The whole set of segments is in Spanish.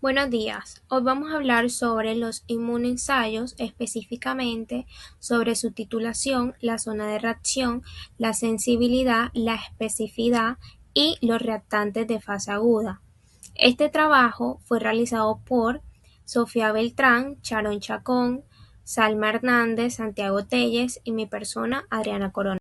Buenos días. Hoy vamos a hablar sobre los inmunoensayos, específicamente sobre su titulación, la zona de reacción, la sensibilidad, la especificidad y los reactantes de fase aguda. Este trabajo fue realizado por Sofía Beltrán, Sharon Chacón, Salma Hernández, Santiago Telles y mi persona, Adriana Corona.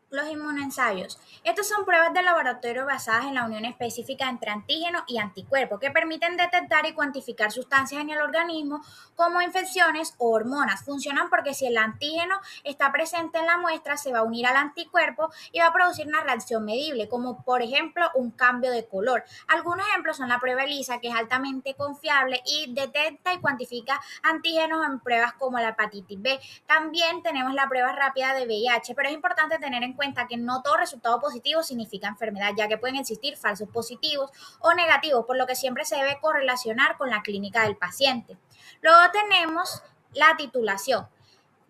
Los inmunoensayos. Estos son pruebas de laboratorio basadas en la unión específica entre antígeno y anticuerpo que permiten detectar y cuantificar sustancias en el organismo como infecciones o hormonas. Funcionan porque si el antígeno está presente en la muestra se va a unir al anticuerpo y va a producir una reacción medible, como por ejemplo un cambio de color. Algunos ejemplos son la prueba ELISA, que es altamente confiable y detecta y cuantifica antígenos en pruebas como la hepatitis B. También tenemos la prueba rápida de VIH, pero es importante tener en cuenta que no todo resultado positivo significa enfermedad, ya que pueden existir falsos positivos o negativos, por lo que siempre se debe correlacionar con la clínica del paciente. Luego tenemos la titulación.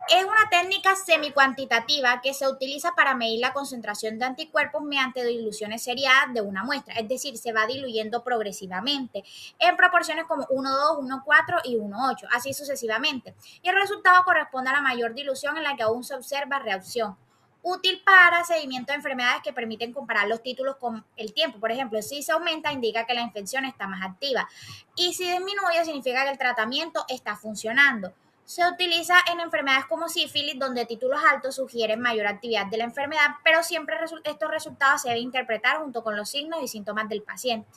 Es una técnica semicuantitativa que se utiliza para medir la concentración de anticuerpos mediante diluciones seriadas de una muestra, es decir, se va diluyendo progresivamente en proporciones como 1,2, 1,4 y 1,8, así sucesivamente. Y el resultado corresponde a la mayor dilución en la que aún se observa reacción. Útil para seguimiento de enfermedades que permiten comparar los títulos con el tiempo. Por ejemplo, si se aumenta, indica que la infección está más activa. Y si disminuye, significa que el tratamiento está funcionando. Se utiliza en enfermedades como sífilis, donde títulos altos sugieren mayor actividad de la enfermedad, pero siempre estos resultados se deben interpretar junto con los signos y síntomas del paciente.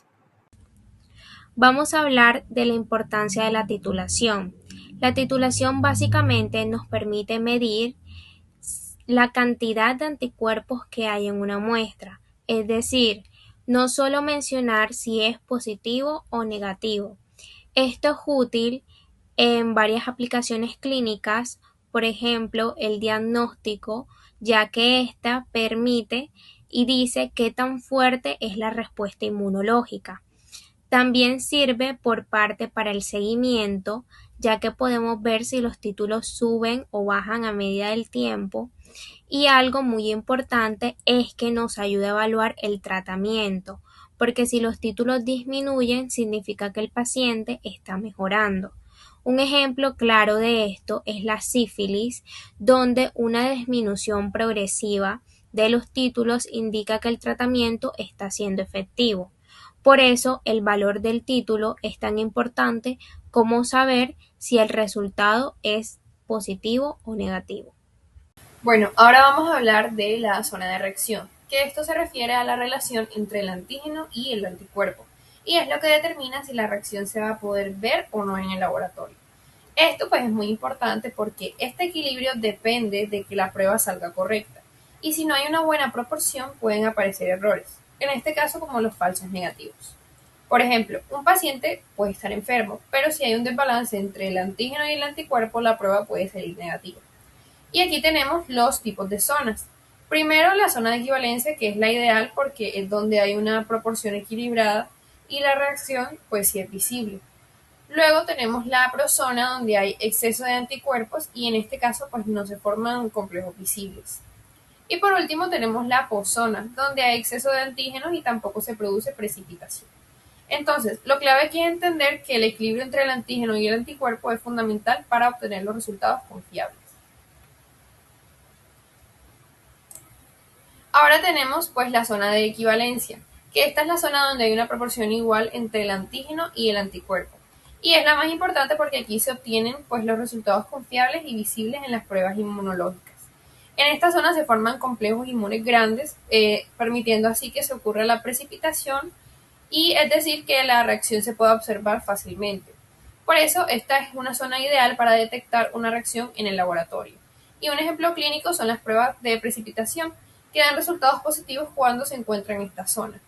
Vamos a hablar de la importancia de la titulación. La titulación básicamente nos permite medir la cantidad de anticuerpos que hay en una muestra, es decir, no solo mencionar si es positivo o negativo. Esto es útil en varias aplicaciones clínicas, por ejemplo, el diagnóstico, ya que ésta permite y dice qué tan fuerte es la respuesta inmunológica. También sirve por parte para el seguimiento, ya que podemos ver si los títulos suben o bajan a medida del tiempo. Y algo muy importante es que nos ayuda a evaluar el tratamiento, porque si los títulos disminuyen, significa que el paciente está mejorando. Un ejemplo claro de esto es la sífilis, donde una disminución progresiva de los títulos indica que el tratamiento está siendo efectivo. Por eso, el valor del título es tan importante como saber si el resultado es positivo o negativo. Bueno, ahora vamos a hablar de la zona de reacción, que esto se refiere a la relación entre el antígeno y el anticuerpo, y es lo que determina si la reacción se va a poder ver o no en el laboratorio. Esto pues es muy importante porque este equilibrio depende de que la prueba salga correcta, y si no hay una buena proporción pueden aparecer errores, en este caso como los falsos negativos. Por ejemplo, un paciente puede estar enfermo, pero si hay un desbalance entre el antígeno y el anticuerpo, la prueba puede salir negativa. Y aquí tenemos los tipos de zonas. Primero, la zona de equivalencia, que es la ideal porque es donde hay una proporción equilibrada y la reacción, pues sí es visible. Luego tenemos la prozona, donde hay exceso de anticuerpos y en este caso, pues no se forman complejos visibles. Y por último, tenemos la poszona, donde hay exceso de antígenos y tampoco se produce precipitación. Entonces, lo clave aquí es entender que el equilibrio entre el antígeno y el anticuerpo es fundamental para obtener los resultados confiables. Ahora tenemos pues la zona de equivalencia, que esta es la zona donde hay una proporción igual entre el antígeno y el anticuerpo. Y es la más importante porque aquí se obtienen pues los resultados confiables y visibles en las pruebas inmunológicas. En esta zona se forman complejos inmunes grandes, permitiendo así que se ocurra la precipitación y es decir que la reacción se pueda observar fácilmente. Por eso esta es una zona ideal para detectar una reacción en el laboratorio. Y un ejemplo clínico son las pruebas de precipitación, que dan resultados positivos cuando se encuentran en esta zona.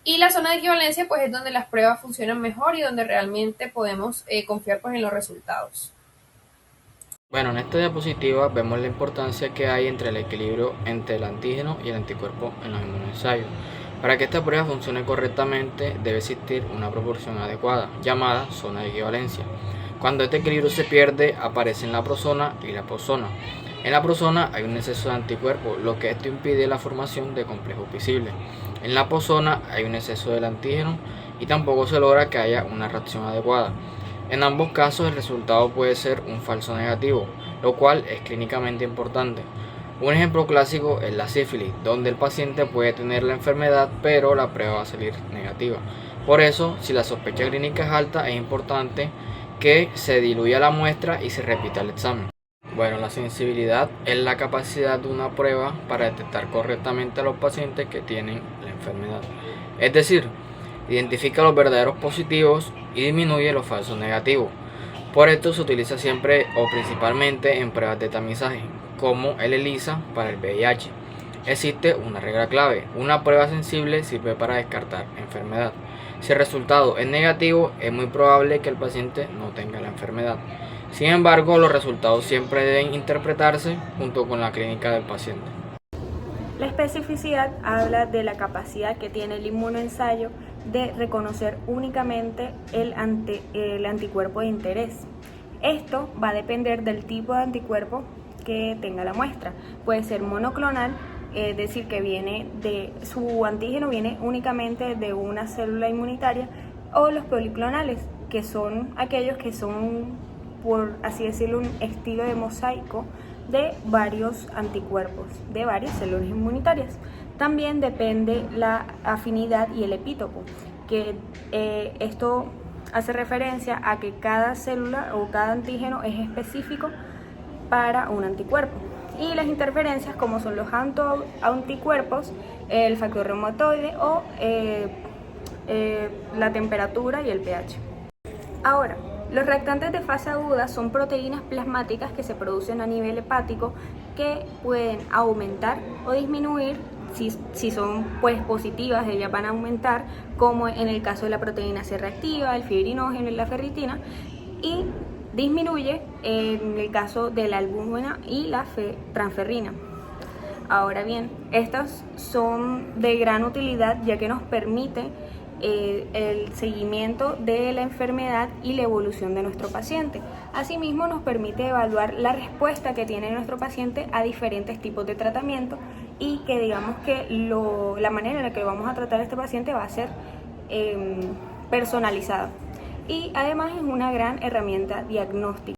Y la zona de equivalencia pues es donde las pruebas funcionan mejor y donde realmente podemos confiar pues en los resultados. Bueno, en esta diapositiva vemos la importancia que hay entre el equilibrio entre el antígeno y el anticuerpo en los inmunoensayos. Para que esta prueba funcione correctamente debe existir una proporción adecuada, llamada zona de equivalencia. Cuando este equilibrio se pierde, aparecen la prozona y la poszona. En la prozona hay un exceso de anticuerpos, lo que esto impide la formación de complejos visibles. En la poszona hay un exceso del antígeno y tampoco se logra que haya una reacción adecuada. En ambos casos el resultado puede ser un falso negativo, lo cual es clínicamente importante. Un ejemplo clásico es la sífilis, donde el paciente puede tener la enfermedad pero la prueba va a salir negativa. Por eso, si la sospecha clínica es alta, es importante que se diluya la muestra y se repita el examen. Bueno, la sensibilidad es la capacidad de una prueba para detectar correctamente a los pacientes que tienen la enfermedad. Es decir, identifica los verdaderos positivos y disminuye los falsos negativos. Por esto se utiliza siempre o principalmente en pruebas de tamizaje, como el ELISA para el VIH. Existe una regla clave: una prueba sensible sirve para descartar enfermedad. Si el resultado es negativo, es muy probable que el paciente no tenga la enfermedad. Sin embargo, los resultados siempre deben interpretarse junto con la clínica del paciente. La especificidad habla de la capacidad que tiene el inmunoensayo de reconocer únicamente el anticuerpo de interés. Esto va a depender del tipo de anticuerpo que tenga la muestra. Puede ser monoclonal, es decir, que su antígeno viene únicamente de una célula inmunitaria, o los policlonales, que son aquellos que son, por así decirlo, un estilo de mosaico de varios anticuerpos, de varias células inmunitarias. También depende la afinidad y el epítopo, que esto hace referencia a que cada célula o cada antígeno es específico para un anticuerpo. Y las interferencias, como son los anticuerpos, el factor reumatoide o la temperatura y el pH. Ahora, los reactantes de fase aguda son proteínas plasmáticas que se producen a nivel hepático, que pueden aumentar o disminuir. Si son positivas, ellas van a aumentar, como en el caso de la proteína C reactiva, el fibrinógeno y la ferritina, y disminuye en el caso de la albúmina y la transferrina. Ahora bien, estas son de gran utilidad, ya que nos permite el seguimiento de la enfermedad y la evolución de nuestro paciente. Asimismo, nos permite evaluar la respuesta que tiene nuestro paciente a diferentes tipos de tratamiento, y que digamos que la manera en la que vamos a tratar a este paciente va a ser personalizada. Y además es una gran herramienta diagnóstica.